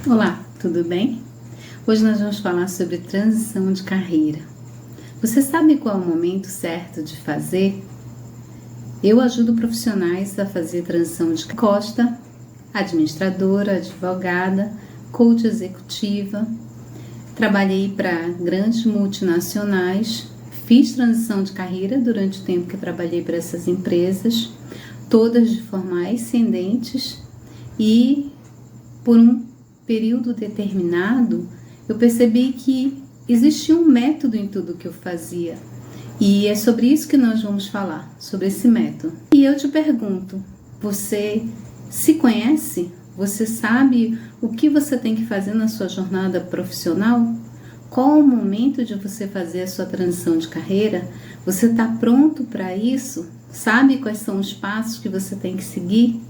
Olá, tudo bem? Hoje nós vamos falar sobre transição de carreira. Você sabe qual é o momento certo de fazer? Eu ajudo profissionais a fazer transição de Costa, administradora, advogada, coach executiva. Trabalhei para grandes multinacionais, fiz transição de carreira durante o tempo que trabalhei para essas empresas, todas de forma ascendentes, e por um período determinado, eu percebi que existia um método em tudo que eu fazia. E é sobre isso que nós vamos falar, sobre esse método. E eu te pergunto, você se conhece? Você sabe o que você tem que fazer na sua jornada profissional? Qual o momento de você fazer a sua transição de carreira? Você está pronto para isso? Sabe quais são os passos que você tem que seguir?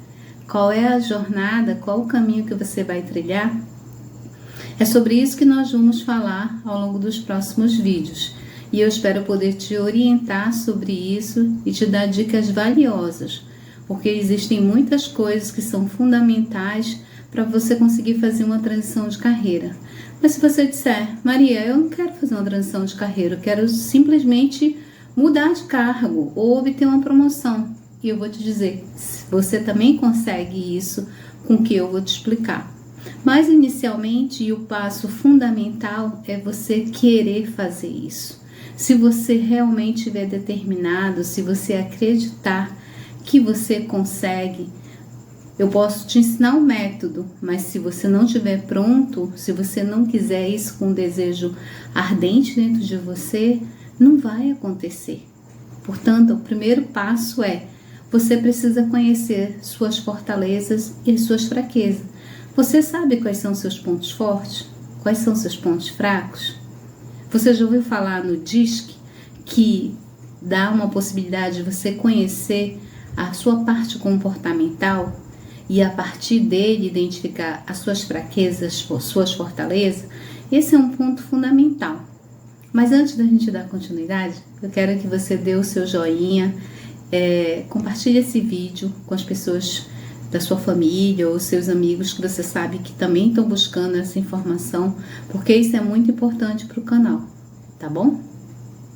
Qual é a jornada, qual o caminho que você vai trilhar? É sobre isso que nós vamos falar ao longo dos próximos vídeos. E eu espero poder te orientar sobre isso e te dar dicas valiosas, porque existem muitas coisas que são fundamentais para você conseguir fazer uma transição de carreira. Mas se você disser, Maria, eu não quero fazer uma transição de carreira, eu quero simplesmente mudar de cargo ou obter uma promoção. E eu vou te dizer, você também consegue isso com o que eu vou te explicar. Mas inicialmente, e o passo fundamental é você querer fazer isso. Se você realmente estiver determinado, se você acreditar que você consegue, eu posso te ensinar um método, mas se você não estiver pronto, se você não quiser isso com um desejo ardente dentro de você, não vai acontecer. Portanto, o primeiro passo é você precisa conhecer suas fortalezas e suas fraquezas. Você sabe quais são seus pontos fortes? Quais são seus pontos fracos? Você já ouviu falar no DISC, que dá uma possibilidade de você conhecer a sua parte comportamental e a partir dele identificar as suas fraquezas, suas fortalezas? Esse é um ponto fundamental. Mas antes da gente dar continuidade, eu quero que você dê o seu joinha, compartilhe esse vídeo com as pessoas da sua família ou seus amigos que você sabe que também estão buscando essa informação, porque isso é muito importante para o canal, tá bom?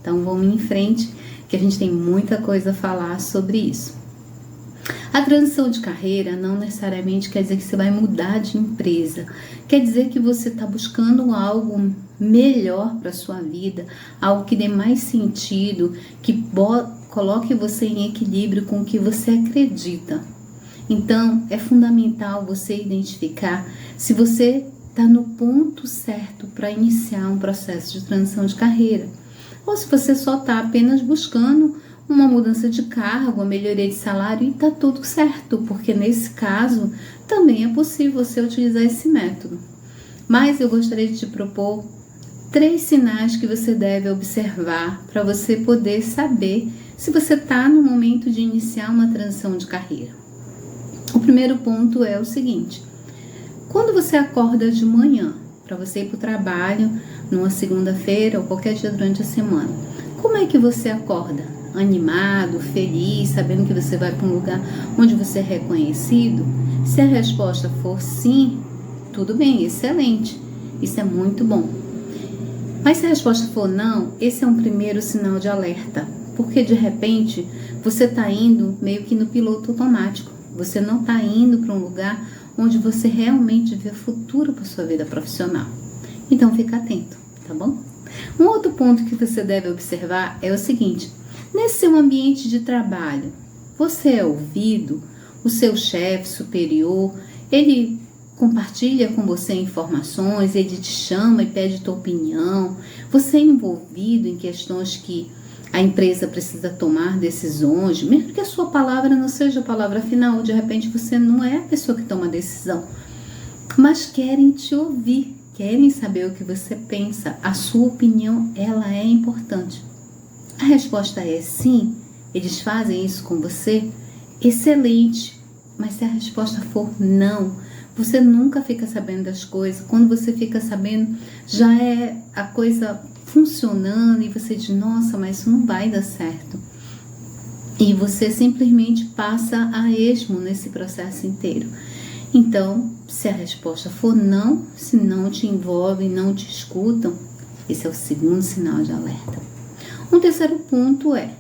Então vamos em frente, que a gente tem muita coisa a falar sobre isso. A transição de carreira não necessariamente quer dizer que você vai mudar de empresa, quer dizer que você está buscando algo melhor para a sua vida, algo que dê mais sentido, que coloque você em equilíbrio com o que você acredita. Então, é fundamental você identificar se você está no ponto certo para iniciar um processo de transição de carreira, ou se você só está apenas buscando uma mudança de cargo, uma melhoria de salário e está tudo certo, porque nesse caso também é possível você utilizar esse método. Mas eu gostaria de te propor 3 sinais que você deve observar para você poder saber se você está no momento de iniciar uma transição de carreira. O primeiro ponto é o seguinte: quando você acorda de manhã para você ir para o trabalho, numa segunda-feira ou qualquer dia durante a semana, como é que você acorda? Animado, feliz, sabendo que você vai para um lugar onde você é reconhecido? Se a resposta for sim, tudo bem, excelente, isso é muito bom. Mas se a resposta for não, esse é um primeiro sinal de alerta, porque de repente você está indo meio que no piloto automático. Você não está indo para um lugar onde você realmente vê futuro para sua vida profissional. Então fica atento, tá bom? Um outro ponto que você deve observar é o seguinte: nesse seu ambiente de trabalho, você é ouvido? O seu chefe superior, ele compartilha com você informações, ele te chama e pede tua opinião? Você é envolvido em questões que a empresa precisa tomar decisões, mesmo que a sua palavra não seja a palavra final, de repente você não é a pessoa que toma a decisão, mas querem te ouvir, querem saber o que você pensa, a sua opinião, ela é importante. A resposta é sim, eles fazem isso com você? Excelente, mas se a resposta for não, você nunca fica sabendo das coisas. Quando você fica sabendo, já é a coisa funcionando e você diz, nossa, mas isso não vai dar certo. E você simplesmente passa a esmo nesse processo inteiro. Então, se a resposta for não, se não te envolvem, não te escutam, esse é o segundo sinal de alerta. Um terceiro ponto é,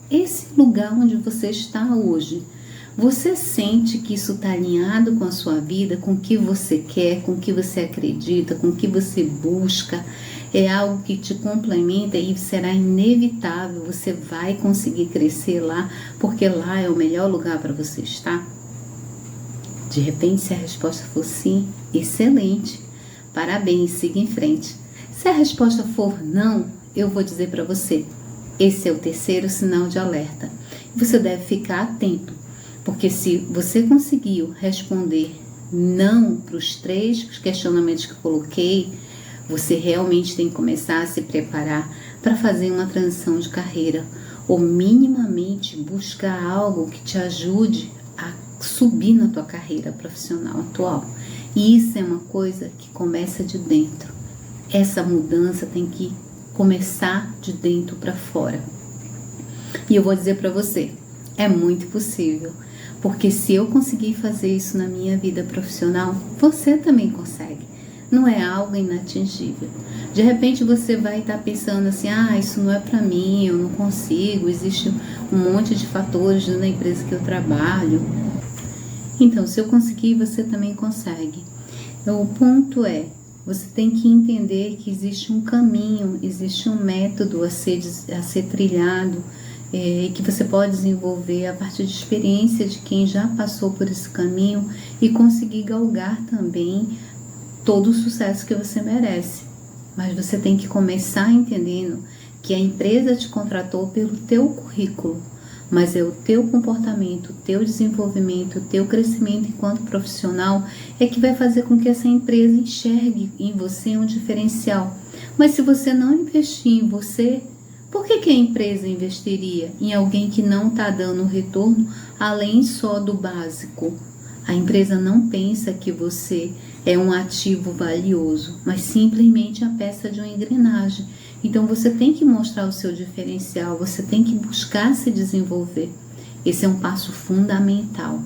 esse lugar onde você está hoje, você sente que isso está alinhado com a sua vida, com o que você quer, com o que você acredita, com o que você busca, é algo que te complementa e será inevitável, você vai conseguir crescer lá, porque lá é o melhor lugar para você estar? De repente, se a resposta for sim, excelente, parabéns, siga em frente. Se a resposta for não, eu vou dizer para você, esse é o terceiro sinal de alerta. Você deve ficar atento, porque se você conseguiu responder não para os 3 questionamentos que eu coloquei, você realmente tem que começar a se preparar para fazer uma transição de carreira, ou minimamente buscar algo que te ajude a subir na tua carreira profissional atual. E isso é uma coisa que começa de dentro. Essa mudança tem que começar de dentro para fora. E eu vou dizer para você, é muito possível, porque se eu conseguir fazer isso na minha vida profissional, você também consegue. Não é algo inatingível. De repente você vai estar pensando assim, isso não é para mim, eu não consigo, existe um monte de fatores na empresa que eu trabalho. Então, se eu conseguir, você também consegue. Então, o ponto é, você tem que entender que existe um caminho, existe um método a ser trilhado, e que você pode desenvolver a partir de experiência de quem já passou por esse caminho e conseguir galgar também todo o sucesso que você merece. Mas você tem que começar entendendo que a empresa te contratou pelo teu currículo, mas é o teu comportamento, o teu desenvolvimento, o teu crescimento enquanto profissional é que vai fazer com que essa empresa enxergue em você um diferencial. Mas se você não investir em você, por que a empresa investiria em alguém que não está dando retorno além só do básico? A empresa não pensa que você é um ativo valioso, mas simplesmente a peça de uma engrenagem. Então você tem que mostrar o seu diferencial, você tem que buscar se desenvolver. Esse é um passo fundamental.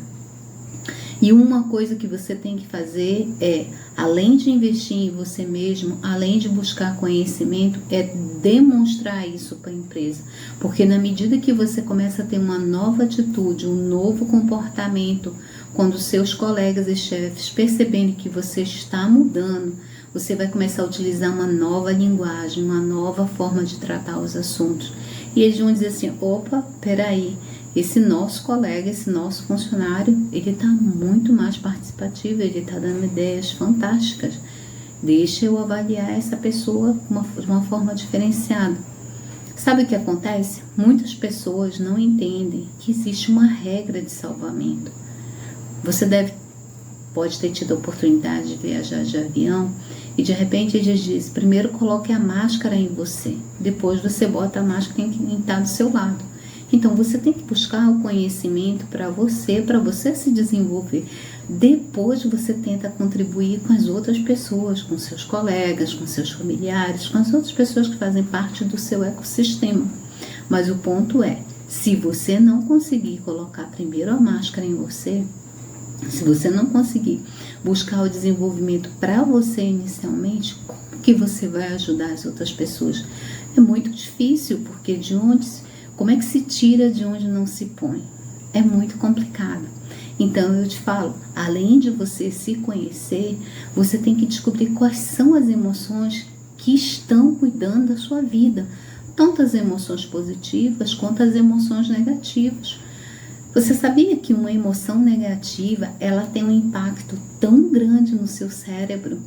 E uma coisa que você tem que fazer é, além de investir em você mesmo, além de buscar conhecimento, é demonstrar isso para a empresa. Porque na medida que você começa a ter uma nova atitude, um novo comportamento, quando seus colegas e chefes perceberem que você está mudando, você vai começar a utilizar uma nova linguagem, uma nova forma de tratar os assuntos. E eles vão dizer assim, opa, peraí, esse nosso colega, esse nosso funcionário, ele está muito mais participativo, ele está dando ideias fantásticas. Deixa eu avaliar essa pessoa de uma forma diferenciada. Sabe o que acontece? Muitas pessoas não entendem que existe uma regra de salvamento. Você pode ter tido a oportunidade de viajar de avião e de repente eles dizem, primeiro coloque a máscara em você, depois você bota a máscara em quem está do seu lado. Então você tem que buscar o conhecimento para você se desenvolver. Depois você tenta contribuir com as outras pessoas, com seus colegas, com seus familiares, com as outras pessoas que fazem parte do seu ecossistema. Mas o ponto é, se você não conseguir colocar primeiro a máscara em você, se você não conseguir buscar o desenvolvimento para você inicialmente, como que você vai ajudar as outras pessoas? É muito difícil, porque como é que se tira de onde não se põe? É muito complicado. Então eu te falo, além de você se conhecer, você tem que descobrir quais são as emoções que estão cuidando da sua vida. Tanto as emoções positivas quanto as emoções negativas. Você sabia que uma emoção negativa, ela tem um impacto tão grande no seu cérebro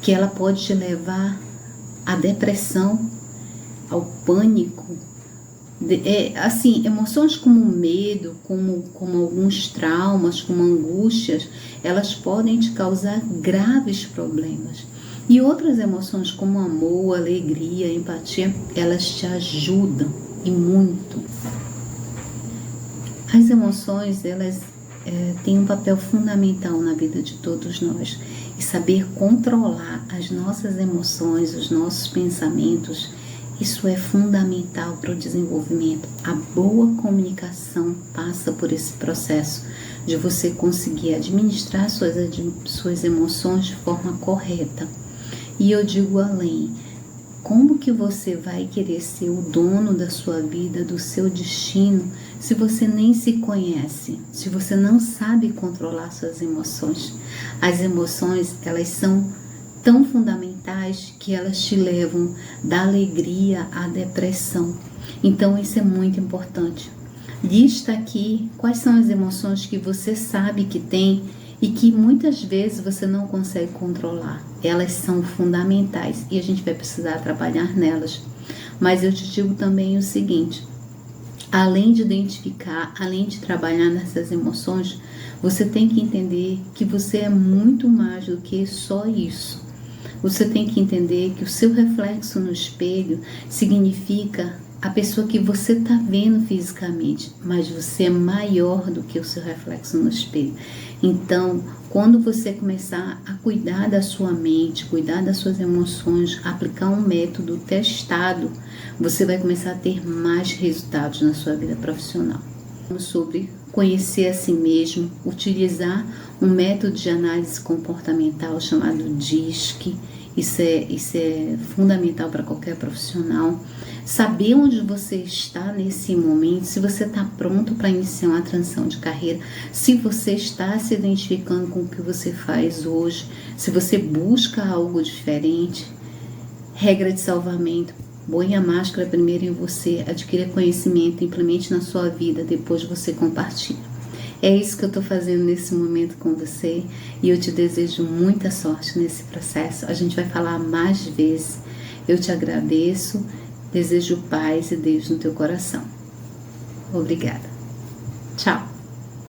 que ela pode te levar à depressão, ao pânico? Emoções como medo, como alguns traumas, como angústias, elas podem te causar graves problemas. E outras emoções como amor, alegria, empatia, elas te ajudam e muito. As emoções, elas têm um papel fundamental na vida de todos nós. E saber controlar as nossas emoções, os nossos pensamentos, isso é fundamental para o desenvolvimento. A boa comunicação passa por esse processo. de você conseguir administrar suas emoções de forma correta. E eu digo além, como que você vai querer ser o dono da sua vida, do seu destino, se você nem se conhece, se você não sabe controlar suas emoções? As emoções, elas são tão fundamentais que elas te levam da alegria à depressão. Então isso é muito importante. Lista aqui quais são as emoções que você sabe que tem e que muitas vezes você não consegue controlar. Elas são fundamentais e a gente vai precisar trabalhar nelas. Mas eu te digo também o seguinte, além de identificar, além de trabalhar nessas emoções, você tem que entender que você é muito mais do que só isso. Você tem que entender que o seu reflexo no espelho significa a pessoa que você está vendo fisicamente, mas você é maior do que o seu reflexo no espelho. Então, quando você começar a cuidar da sua mente, cuidar das suas emoções, aplicar um método testado, você vai começar a ter mais resultados na sua vida profissional. Sobre conhecer a si mesmo, utilizar um método de análise comportamental chamado DISC. Isso é fundamental para qualquer profissional. Saber onde você está nesse momento, se você está pronto para iniciar uma transição de carreira, se você está se identificando com o que você faz hoje, se você busca algo diferente. Regra de salvamento: põe a máscara primeiro em você, adquira conhecimento, implemente na sua vida, depois você compartilha. É isso que eu estou fazendo nesse momento com você e eu te desejo muita sorte nesse processo. A gente vai falar mais vezes. Eu te agradeço, desejo paz e Deus no teu coração. Obrigada. Tchau.